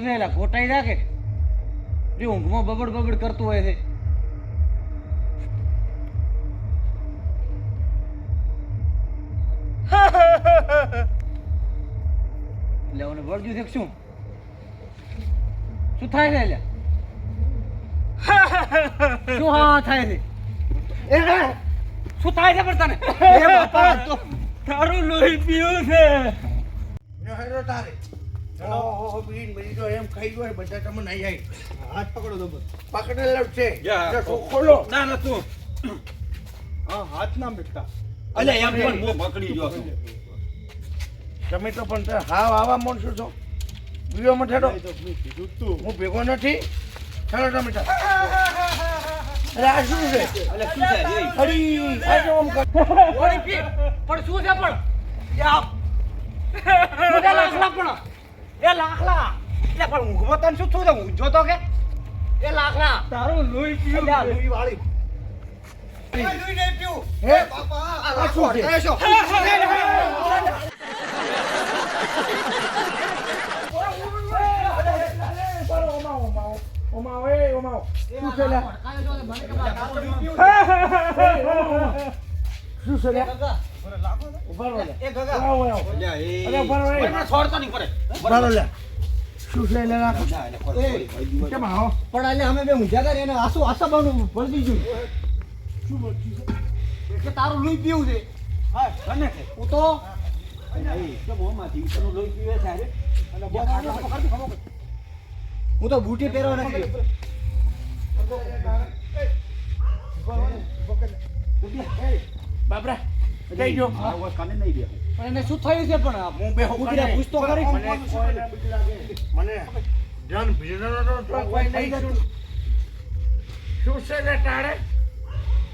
છે એલા ખોટાઈ રાખે જે ઊંઘમાં બબડ બબડ કરતું હોય છે. એટલે ઓને વળજ્યું છે કે શું શું થાય છે એટલે શું હા થાય છે શું થાય છે પણ તને એ બાપા તો તારું લોહી પીવું છે હેરો તારે ઓહો બીન બધી તો એમ ખાઈ ગયો બધા તમે નહીં આવી હાથ પકડો તો પકડેલો છે યા. તો ખોલો ના ના તું હા હાથ ના બેઠા અલે એમ પણ હું પકડી ગયો છું. તમે તો પણ હાવ આવા માણસો છો વિડીયોમાં ઠેડો કીધું તું હું ભેગો નથી ચાલો તમે અરે આ શું છે અલે શું થાય રે અડી આ જો આમ કર ઓળી પી પણ શું છે પણ યા મોટા લાખલા પણ એ લાખલા એટલે પણ ઊંઘમાં તને શું થયું ઊંઘો તો કે એ લાખલા તારું લોહી પીવું અલ્યા લોહી વાળી લોહી નહીં પીવું હે બાપા આ શું છે શું છે લે શું છે લે ઉભા રહો લે એ ગગા આવો આવો અલ્યા એ અરે ઉભા રહો એ મને છોડતો નહીં પડે ઉભા રહો લે શું છે લે રાખો કેમ આવો પણ એટલે અમે બે ઊંઝા હતા ને એને આસુ આસા બાનું ભરી દીધું શું બોલતી છે એટલે તારું લોહી પીવું છે હા બને છે હું તો હું તો બૂટી પહેરવા નથી બાબરા જઈ જો પણ એને શું થયું છે પણ હું બેહો કૂતરા પૂછતો કરી મને કોઈને બીક લાગે મને જન ભીડનો તો કોઈ નહીં શું છે લે તારે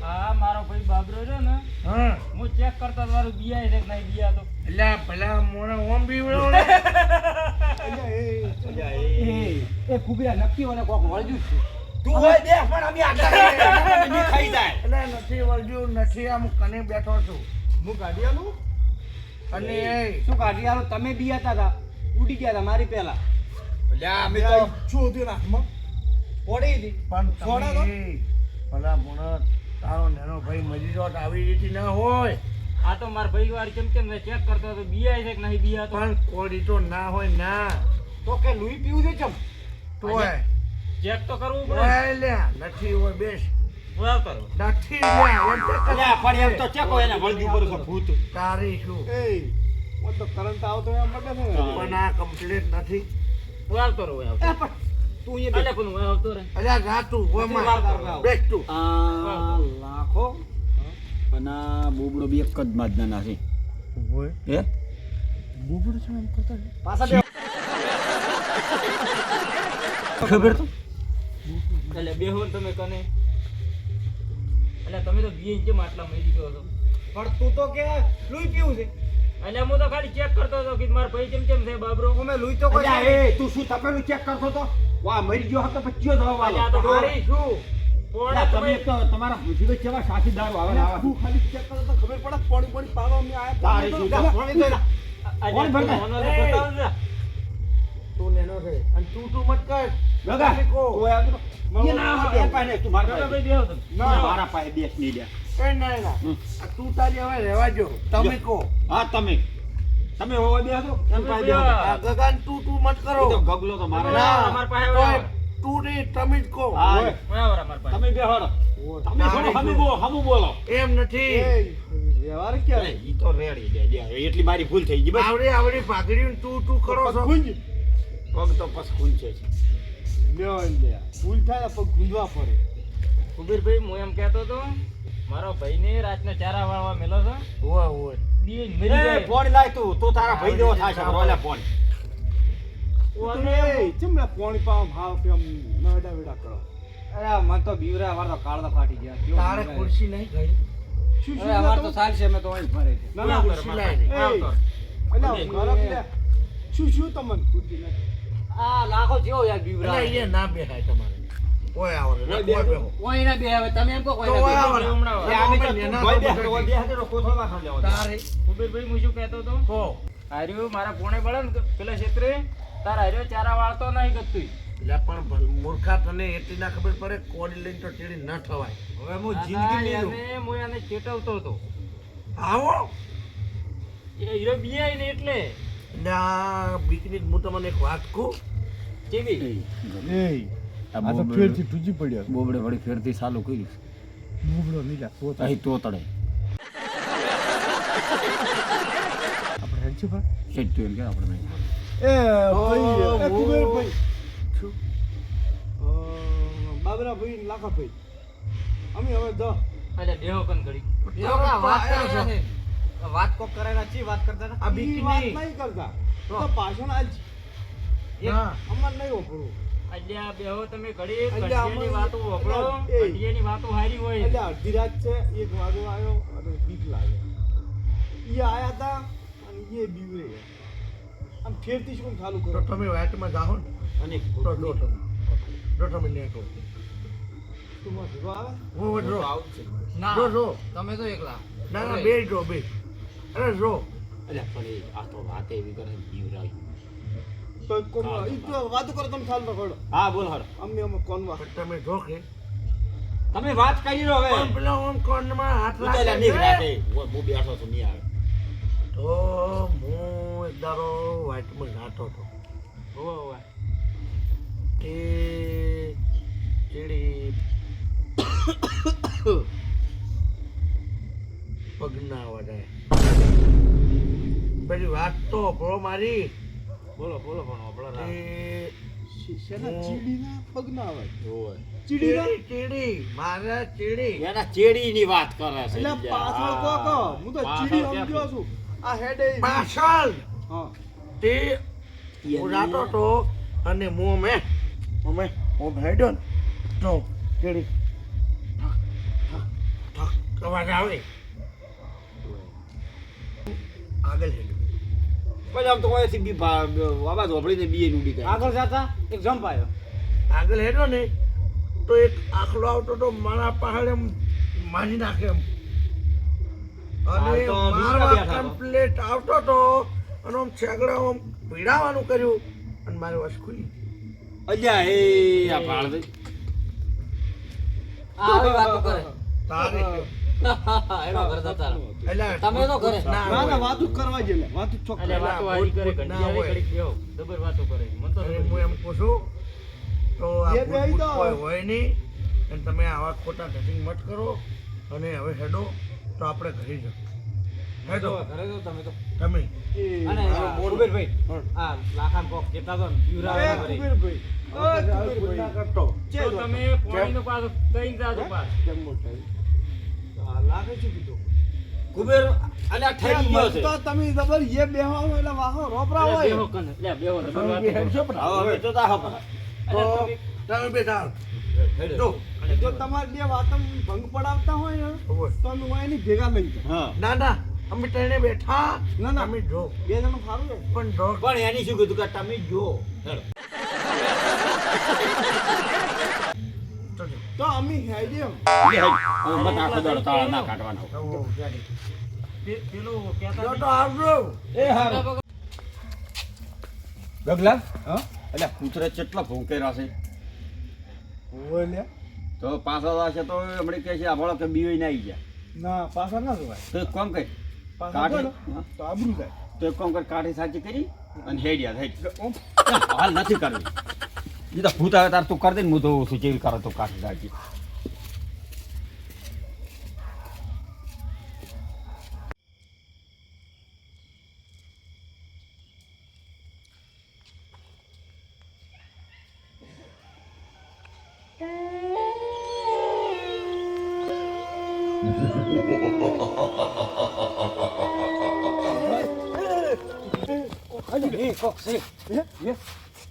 હા મારો ભાઈ બાબરો છે ને હા હું ચેક કરતો મારું બિયા છે કે નહીં બિયા તો એટલે ભલા મોને ઓમ બીવડો ને એ કુબીરા નક્કી મને કોક વળજ્યું છે તું હોય દે પણ અમે નહીં ખાઈ જાય એટલે નથી વળજ્યું નથી આમ કને બેઠો છું હું ગાડી આલું અને શું કાઢી આલો તમે બિયાતા હતા ઉડી ગયા હતા મારી પહેલા અમે તો શું હતું નાકમાં પડી હતી પણ સોડા તમે ભલા મોને તારો નેનો ભાઈ મરી જોત આવી રીતે ના હોય આ તો મારા ભાઈ વાર કેમ કેમ ચેક કરતો હતો બિયા છે કે નહીં બિયા તો પણ કોડી તો ના હોય ના તો કે લોહી પીવું છે ચમ તો હોય ચેક તો કરવું પડે હોય લે નથી હોય બેસ બોલાવ કરો નથી લે એમ તો પણ એમ તો ચેકો એને વળગ્યું પર છે ભૂત તારી શું એ મને તો કરંટ આવતો એમ લાગે છે પણ આ કમ્પ્લીટ નથી બોલાવ કરો હવે આવતો તું અહીંયા બેઠા પણ હું આવતો રે અલ્યા જા તું હોય વાર કરો. માં બેસ તું આ લાખો અને આ બોબડો બી એક જ માજના છે હોય હે બુબડું છે એમ કરતા પાછા બે ખબર તો એટલે બેહો ને તમે કને એટલે તમે તો બીએ જેમ આટલા મરી ગયો છો પણ તું તો કે લોહી પીવું છે એટલે હું તો ખાલી ચેક કરતો હતો કે મારા ભાઈ કેમ કેમ છે બાબરો અમે લોહી તો કોઈ અલ્યા એ તું શું તપેલું ચેક કરતો તો વાહ મરી ગયો હતો પચ્યો જવા વાળો આ તો મારી શું અલ્યા, તમે તો તમારા મુસીબત કેવા સાથીદારો આવે ને આવે તું ખાલી ચેક કરો તો ખબર પડે પાણી પાણી પાવા અમે આયા તારી શું પાણી દે કોણ ભરતા? તું નેનો છે અને તું મત કર ગગા તમે કહો. કોઈ આવતો એ ના આવે એ પાસે તું મારા પાસે બેહો તમે ના મારા પાસે દેશ નહીં લે એ ના ના આ તું તારી હવે રહેવા જો તમે કહો હા તમે હોવા બેસો એમ પાસે બેસો આ ગગાન તું મત કરો એ તો ગગલો તો મારે ના અમાર પાસે તોય આવ્યો. તું નહીં તમે જ કહો હા બરાબર અમાર પાસે તમે બેહો તમે થોડું હમી બોલો એમ નથી વ્યવહાર ક્યાં ઈ તો રેડી દે એટલી મારી ભૂલ થઈ ગઈ બસ આવડી ભાગડી તું કરો છો ગુંજ પગ તો પસ ખૂંચે છે લ્યો લે ભૂલ થાય તો પગ ગુંજવા પડે કુબીરભાઈ હું એમ કહેતો હતો મારો ભાઈને રાતના ચારા વાળવા મેલો છે હોય હોય દીએ મરી એ જાય ફોન લાય તું તારા ભાઈ જેવો થાય છે રોલા ફોન એ ચમડા પાણી પાવ ભાવ કે આમ નડા વેડા કરો અરે મન તો બીવરા વાર તો કાળ ફાટી ગયા તારે ખુરશી નહીં ગઈ શું અરે અમાર તો ચાલશે અમે તો અહીં ફરે છે ના ના ખુરશી લાવી દે. અલ્યા મારા પેલા શું તમને કુર્તી ને આ લાખો જેવો યાર બીવરા એટલે અહીંયા ના બેહાય તમારે કોઈ આવડે કોઈ કોઈ બેહો કોઈ ના બે હવે તમે એમ કહો કોઈ તો ના ઓય બે. આવડે. હમણાં એ આમે તો નેના ભાઈ તો બેહતો હોય બેહતો તો કોથળા માં ખાલી લેવા તારે કુબીરભાઈ હું શું કહેતો હતો કહો હાર્યું મારા પોણે બળે ને પેલા ક્ષેત્રે તારા હાર્યો ચારા વાળતો નહીં ગતું. એટલે પણ મૂર્ખા તને એટલી ના ખબર પડે કોડી લઈને તો ચીડી ન થવાય. હવે હું જિંદગી લીધું હું એને ચેતવતો હતો. આવો એ હીરો બિયાય ને એટલે એટલે આ બીકની હું તમને એક વાત કહું. કેવી? આ તો ફેરથી ટૂજી પડ્યો બોબડે વળી ફેરથી ચાલુ કર્યું બુબડો નીલા તો અહીં તોતડે આપણે હેંચી ભાઈ સેટ્યું એમ કે આપણે નહીં. એ ભાઈ એ હું- કુબેર ભાઈ શું? બાબરા ભાઈ ને લાખા ભાઈ અમે હવે દ અલે બેહો કન ઘડી. વાત કોક કરેલા ચી વાત કરતા હતા? આ ઈ વાત બીકની નહીં કરતા તો પાછળ આલ છે ના. અમાર નહીં ઓપડું અલ્યા બેહો તમે ઘડી અલ્યા ઘડિયાની આમાં- વાતો વપરો. એ. ઘડિયાની વાતો હારી હોય. એટલે અડધી રાત છે 1 વાગો આવ્યો અને બીક લાગે એ આયા હતા અને એ બીવરે ગયા આમ ફેરથી શું ચાલુ તો કરો તમે વાટમાં જાઓ ને અને તો જો તમે જો તમે ને કહો તું માં ભેગો આવે હું જો ના જો જો તમે તો એકલા. ના ના બે જો બે અરે જો અલ્યા પણ એ આ તો વાત એવી કરે જીવરાય. તો કોણ ઈ તો વાતો કરો તમે ચાલુ કરો હા બોલ હર. અમે કોણવા પણ તમે જો કે તમે વાત કરી લો હવે. પણ પેલો આમ કોનમાં હાથ ઉતાર્યા લાગે નહીં છે. રાખે. હું બેઠો છું નહીં આવે. તો હું એક દારો વાટમાં નાતો હતો હોવે હોવે. એ ચીડી પગના વડાય પેલી વાત તો ભરો મારી બોલો બોલો પણ આપણો એ શેના ચીડીના પગ ના આવે હોવે. ચીડીના ચીડી ચીડી મારા ચીડી એના ચેડીની વાત કરે છે. એટલે પાછળ કોકો હું તો ચીડી સમજ્યો છું આ હેડે પાછળ હા તે હું રાતો હતો અને હું હેડ્યો ને તો ચીડી ઠક, ઠક, ઠક અવાજ આવે આગળ હેડ્યો પછી આમ તો કોઈથી બી આવાજ હોભળીને બી ઉડી ગયા. આગળ જતા એક જમ્પ આવ્યો. આગળ હેડ્યો ને તો એક આખલો આવતો તો મારા પહાડે મારી નાખે એમ અને હાલ તો બીજા મારવા બેઠા હતો. કમ્પ્લેટ આવતો તો અને આમ છેગડા આમ પીડાવાનું કર્યું અને મારી વસ ખુલી અલ્યા એ આ ભાળ દે. આવી વાતો કરે. તારે એનો ઘર જતા રહો. એટલે તમે તો ઘરે. ના ના ના હોય. વાતું જ કરવા જેલે વાતું જ ચોખ્ખી અલ્યા વાતો હારી કરે. ભૂત ના ઘંટિયાળી હોય. ઘડીક બેહો. જબર વાતો કરે. મન તો અને ખબર હું એમ કહું છું તો આ એ બેહી ભૂત તો. કોઈ હોય નહીં અને તમે આવા ખોટા ડ્રેસિંગ મત કરો અને હવે હેડો તો આપણે ઘરે જાઓ હેડો ઘરે તો તમે તો. તમે અને કુબેરભાઈ આ લાખાન કોક કેતા તો ને જીવરાવે એ ઘરે. કુબેરભાઈ ના કરતો તો તમે પાણીનો પાછો કઈ જાજો પાછ. કેમ મોટા આ લાગે છે કીધું કુબેર અલ્યા ઠરી ગયો છે. તો તમે જબર એ બેહો એટલે વાહો રોપરા અલ્યા હોય બેહો કન. અલ્યા બેહો ને તમે વાતો બી કરો. હેડશો પણ હા, હવે તો તાહો પણ. તો અલ્યા તમે તમે બે જાઓ હેડો. જો જો તમારે બે વાતમ ભંગ પડાવતા હોય ને ખબર. તો અમે હોય એની ભેગા લઈ જાઓ હા. ના ના અમે ટ્રેને બેઠા ના, ના. તમે જો બે જણ સારું છે પણ જો પણ એની શું કીધું કે તમે જો હેડો. તો જો. તો અમે હેડીએ મત આખો દાડો તાળા ના કાઢવાનો. પેલું જો કહેતા તો આવજો એ હારું ગગલા હા એટલે કૂતરે કેટલા ભૂંકેરા છે ઓય લે તો પાછા છે તો હમણાં કહે છે આભળો કે બીવે ના આવી ગયા ના પાછા ના જવાય તો એક કામ કર પાછા કાઢી બોલો હા. તો આબરૂ જાય તો એક કામ કર કાઢી સાચી કરી અને હેડ્યા હેડ હાલ નથી કરવી એ તો ભૂત આવે તાર તું કરી દે ને હું તો ઓછું જેવી કરે તો કાઢી સાચી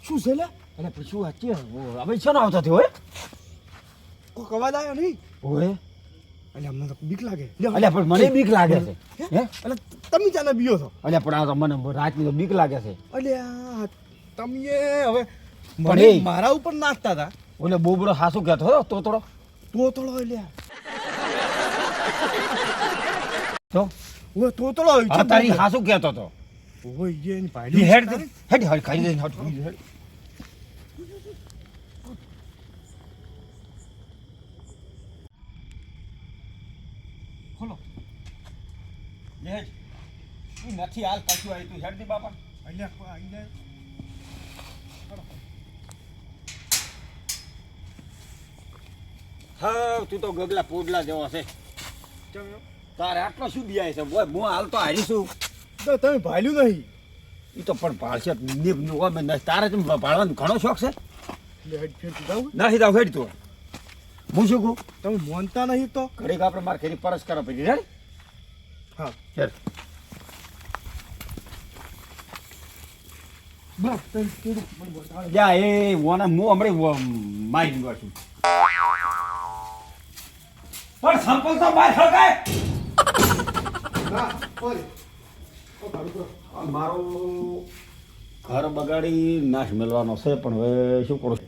શું છે લે અને પૂછ્યું આ કે હવે છે ને આવતા થયો હોય કોક અવાજ આવ્યો નહીં ઓય એટલે અમને તો બીક લાગે અલ્યા પણ મને બીક લાગે છે હે એટલે તમે જાને બીયો છો અલ્યા પણ આ તો મને રાતની તો બીક લાગે છે એટલે આ તમે હવે પણ મને એ- મારા ઉપર નાખતા હતા ઓલે બોબડો હાસુ કહેતો હતો તો થોડો તોતળો એટલે તો ઓય તોતળો હા તારી હાસુ કહેતો હતો ઓહો ઈ એની ઈ ભાઈ હેડ દે હેડ હેડ ખાઈ દે હેડ હેડ ખોલો લે હેડ ઈ નથી હાલ પાછું આવી તું હેડ દે બાપા અલ્યા આઈને હા તું તો ગગલા પોડલા જેવો છે ચમ તારે આટલો શું બિયાય છે બોય હું હાલ તો હારીશું તો તમે ભાલ્યું નહીં ઈ તો પણ ભાળશે તારે જેમ ભાળવાનો ઘણો શોખ છે એટલે હેડ ફેર કીધા નથી તાવ હેડ તું હું શું કહું તમે માનતા નહીં તો ઘડીક આપણે મારે ઘેરી પરસ કરો પછી રેડ હા હેડ બસ તમે કીધું મને બતાવો જા એ વોના હું હમણાં મારી દીધો છું પણ સંપલ તો બહાર ખળકાય ના ઓલે ઓ ભાડું કરો આ મારો ઘર બગાડી નાશ મેળવાનો છે પણ હવે શું કરું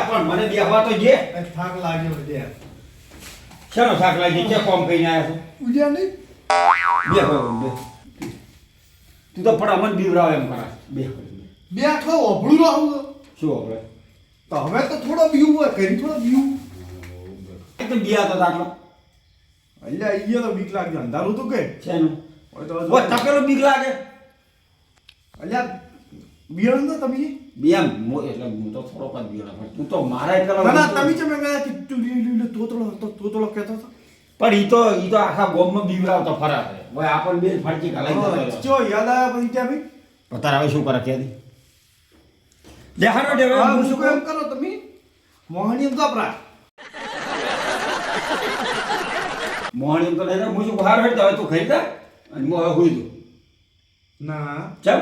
પણ મને બેહવા તો જે થાક લાગ્યો છે શેનો શાક લાગી છે કોમ કહીને આવ્યા છો ઉજ્યા નહીં બે તું તો પણ અમન બીવરાવ એમ કરા બે બે આખો ઓભળું રહું શું આપણે તો હવે તો થોડો બીવું હોય કરી થોડો બીવું એકદમ બિયા તો દાખલો અલ્યા ઈએ તો બીક લાગે અંધારું તો કે શેનું હોય તો ઓ તપેલો બીક લાગે અલ્યા બિયાણ તો તમે બેમ એટલે હું તો થોડોક જ બીવડા પણ તું તો મારા એકલા ના ના તમે ચમે ગયા કે તું લીલે તોતળો કહેતો હતો પણ ઈ તો આખા ગોમમાં બીવરાવતો ફરા છે હવે આપણ બે ફરજી ઘાલાઈ દે ચો યાદ આવ્યા પછી ત્યાં ભાઈ પતાર હવે શું કરે કે દી દેખાડો દેવે હા હું હું શું એમ કરો તમે મોહણી એમ ગભરા મોહણી તો નહીં હું શું બહાર હેડતા હોય તું ખરીદા અને હું હવે હુઈ દઉં ના ચમ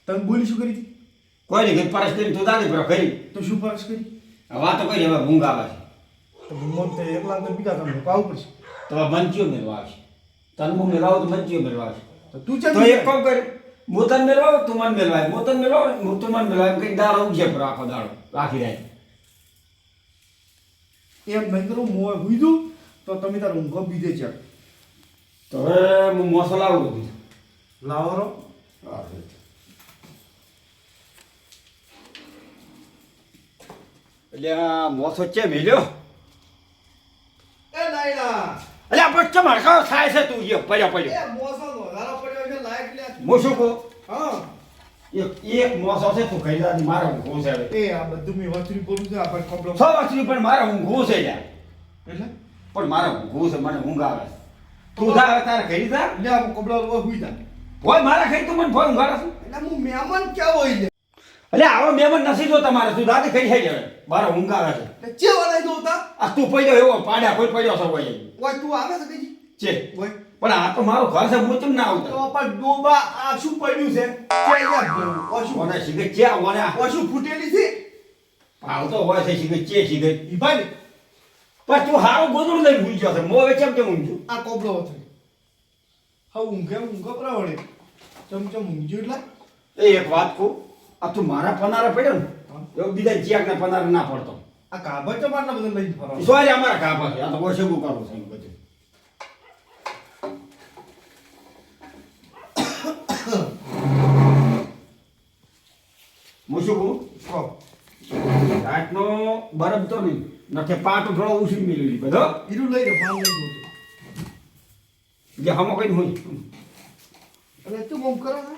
તમે બોલી શું કરી હતી કોઈ નહીં ઘર પરસ કરીને તું દાદી પર કરી તો શું ફરસ કરી વાતો કરી હવે ઊંઘ આવે છે તો મન તો એકલા તો બીજા તમને પાવું પડશે તો હવે મંચીઓ મેળવા આવશે તન હું મેળવાવ તો મંચીઓ મેળવા આવશે તો તું તો ચાલ એક કામ કરી હું તને મેળવાવ તું મને મેળવાય હું તને મેળવાવ હું તું મને મેળવાય એમ કઈ દાડો ઊંઘે પર આખો દાડો રાખી જાય એમ નહીં કરું મોં હુઈ દઉં તો તમે તાર ઊંઘો બીજે છે તો હવે હું મોસો લાવું બધું લાવો રો એટલે આ મોસો છે મેલ્યો એ નાઈના એટલે આ પણ ચમ હડકાવો થાય છે તું એ પડ્યો એ મોસો નો વધારો પડ્યો છે લાયક લે હું શું કહું હા એક મોસો છે તું ખાઈ દાદી મારે ઊંઘું છે હવે એ આ બધું મેં વાંચરી બોલું છે આપણે પ્રોબ્લેમ 6 વર્ષની પણ મારે ઊંઘું છે યાર એટલે પણ મારે ઊંઘું છે મને ઊંઘ આવે છે તું જા હવે તારે ખાઈ જા લે આ કોબળા લો હુઈ જા ભોય મારે ખાઈ તું મને ભોય ઊંઘાડે છે એટલે હું મહેમાન ક્યાં હોય લે એટલે આવો મહેમાન નથી જો તમારે તું દાદી ખાઈ જાય હવે મારે ઊંઘ આવે છે એટલે ચેવા લઈ દો તા આ તું પડ્યો એવો પાડ્યા કોઈ પડ્યો છે હોય ઓય તું આવે છે કઈ છે ઓય પણ આ તો મારું ઘર છે હું ચમ ના આવતો તો પણ ડોબા આ શું પડ્યું છે કે યાર ઓશું કોને શીખે છે કોને ઓશું ફૂટેલી છે આવતો હોય છે શીખે છે શીખે ઈ ભાઈ પણ તું હારું ગોદડું લઈને ભૂલી ગયો છે મો હવે કેમ ઊંઘ્યું આ કોબળો હતો હા ઊંઘ પરાવડે ચમચમ ઊંઘ્યું એટલે એ એક વાત કહું આ તું મારા પનારા પડ્યો ને એવું બીજા ચિયાકના પનારા ના પડતો આ કાબર ચમાટલા બધા લઈને ફરવા સોરી અમારા કાપા છે આ તો ઓછું કરવું છે બધું હું શું કહું રાતનો બરફ તો નહીં નથે પાટું થોડો ઉછળી મેળવી બધો હીરું લઈ ગયો માલ લઈ ગયો જે હમો કઈ હોય એટલે તું મોમ કરો ને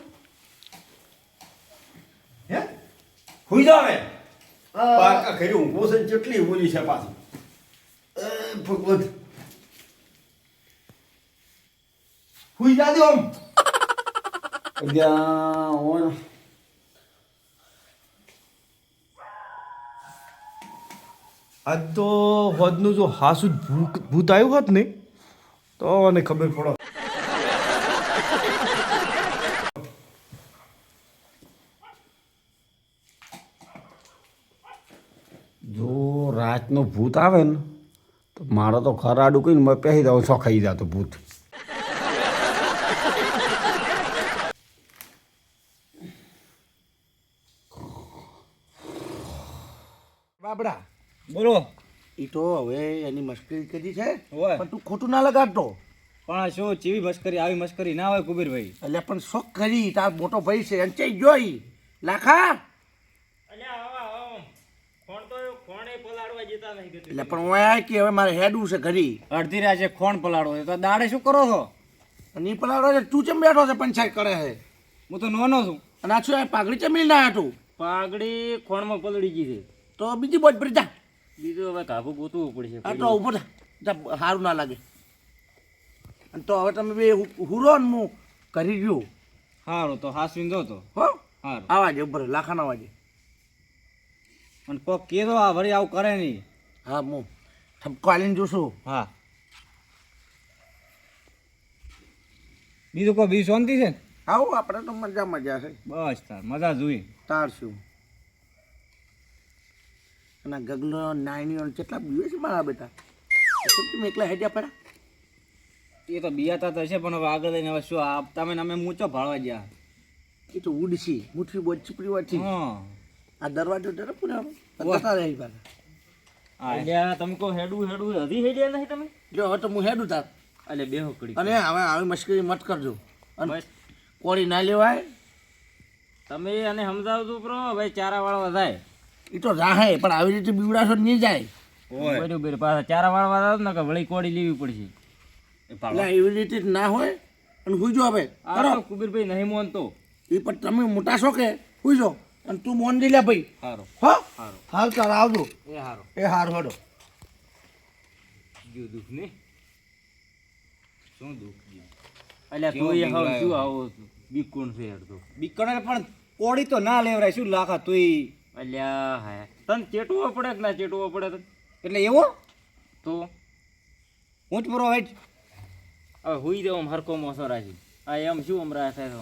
હે હુઈ જાવ હવે પાકા ખરી ઊંઘો છે કેટલી બોલી છે પાછી ભગવત હુઈ જા દે ઓમ ત્યાં આજ તો હોદનું જો હાસુ ભૂત આવ્યું હોત ને તો મને ખબર પડો જો રાતનો ભૂત આવે ને તો મારો તો ખરાડું કહીને મેં પહેરી દઉં ચોખાઈ જતો ભૂત બાબડા બોલો એ તો હવે એની મસ્કરી કરી છે હોય. પણ તું ખોટું ના લગાડતો. પણ શું ચીવી મસ્કરી આવી મસ્કરી ના હોય કુબેરભાઈ. એટલે પણ શોખ કરી તાર મોટો ભાઈ છે અંચાઈ જોઈ લાખા. અલ્યા આવા ખોણે પલાળવા જતા નહીં ગતું. એટલે પણ હું આ કે હવે મારે હેડવું છે ઘરી. અડધી રાતે ખોણ પલાળો છે તો દાડે શું કરો છો? અને ઈ પલાળો છે તું ચમ બેઠો છે પંચાયત કરે છે. હું તો નોનો છું. અને આ શું આ પાઘડી ચમી ના હતું પાઘડી ખોણમાં પલળી ગઈ છે. તો બીજી બોજ પર જા. બીજું હવે કાબુ ગોતવું પડશે. આ તો ઉભો થા જા સારું ના લાગે. અને તો હવે તમે બે હુરો ને હું કરી ગયો સારું તો હાસવીન દો તો. હો સારું. આવાજે ઉપર લાખાના અવાજે. અને કોક કીધો આ વળી આવું કરે નહીં. હા હું ઠપકો આલીને જોશું. હા. બીજું કોઈ બીજું શાંતિ છે ને? આવું આપણે તો મજા મજા છે બસ તાર મજા જોઈ. તાર શું. અને આ ગગલો નાયણીઓ કેટલા બીવે છે મારા બેટા. તમે એકલા હેડ્યા પડ્યા. એ તો બિયાતા તો છે પણ હવે આગળ લઈને હવે શું તમે અમે મૂચો ભાળવા ગયા. એ તો ઉડશી મુઠ્ઠી બોજ ચીપડી વાથી. હા. આ દરવાજો ડરે પૂરા વાહ. જતા રહી પાછા. અલ્યા તમે કહો હેડું હજી હેડ્યા નહીં તમે. જો હવે તો હું હેડું તાર. અલ્યા બેહો કડી. અને હવે આવી મશ્કરી મત કરજો. અને બસ કોળી ના લેવાય. તમે અને સમજાવજો પ્રો ભાઈ ચારા વાળવા જાય. એ તો રાહે પણ આવી રીતે બીવડાશો નહીં જાય. બરોબર પાછા ચારા વાળવા જાવ ને કે વળી કોડી લેવી પડશે. એટલે એવી રીતે જ ના હોય. અને હુઈજો હવે આ કરો. તો કુબીરભાઈ નહીં મોનતો. એ પણ તમે મોટા છો કે હુઈજો. અને તું મોન દઈ લે ભાઈ. સારું હો સારું હાલ ચાલ આવજો. એ સારું એ હારું હડો. ગયું દુઃખ ને શું દુઃખ ગયું. અલ્યા કેવો તું બીક હવે શું લાગ્યો. આવો બીક કોણ છે યાર તો. બીકણે પણ કોડી તો ના લેવરાય શું લાખા તુંય. અલ્યા હા તને ચેટવો પડે કે ના ચેટવો પડે તને? એટલે એવો તો ઊંચ પૂરો વાઈટ. હવે હુઈ દેવો હરકો મોસો રાખી. આ એમ શું હમણાં થાય તો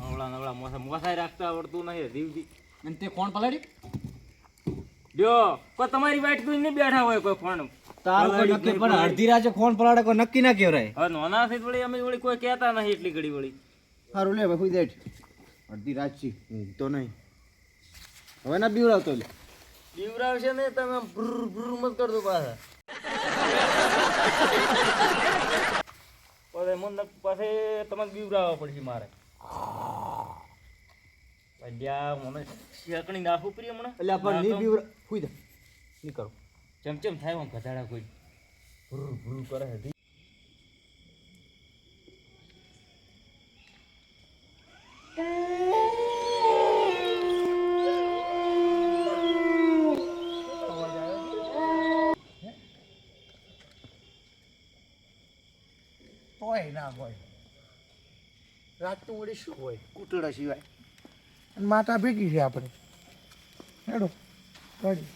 અવળા નવળા મોસાઈ રાખતા આવડતું નહીં દીવથી. અને તે કોણ પલાડી? જો કોઈ તમારી વાઈટ તું નહીં બેઠા હોય કોઈ ફોન તારું કોઈ નક્કી પણ અડધી રાતે કોણ પલાડે કોઈ નક્કી ના કહેવાય. હવે નોના થી વળી અમે વળી કોઈ કહેતા નહીં એટલી ઘડી વળી. સારું લે ભાઈ દે અડધી રાત છે તો નહીં હવે ના બીવડાવતો લે. બીવરાવશે ને તમે ભ્રુર ભ્રુર મત કરજો પાછા. પછી મને પાસે તમારે બીવરાવવા પડશે મારે. અલ્યા મને શેકણી નાખવું પ્રિય હમણાં. એટલે પણ નહીં બીવડા ફૂઈ દે નહીં કરો. ચમચમ થાય આમ ગધાડા કોઈ ભ્રુર ભ્રુર કરે છે. હોય ના હોય. રાતનું વળી શું હોય કૂટડા સિવાય. અને માતા ભેગી છે આપણે હેડો ગાડી.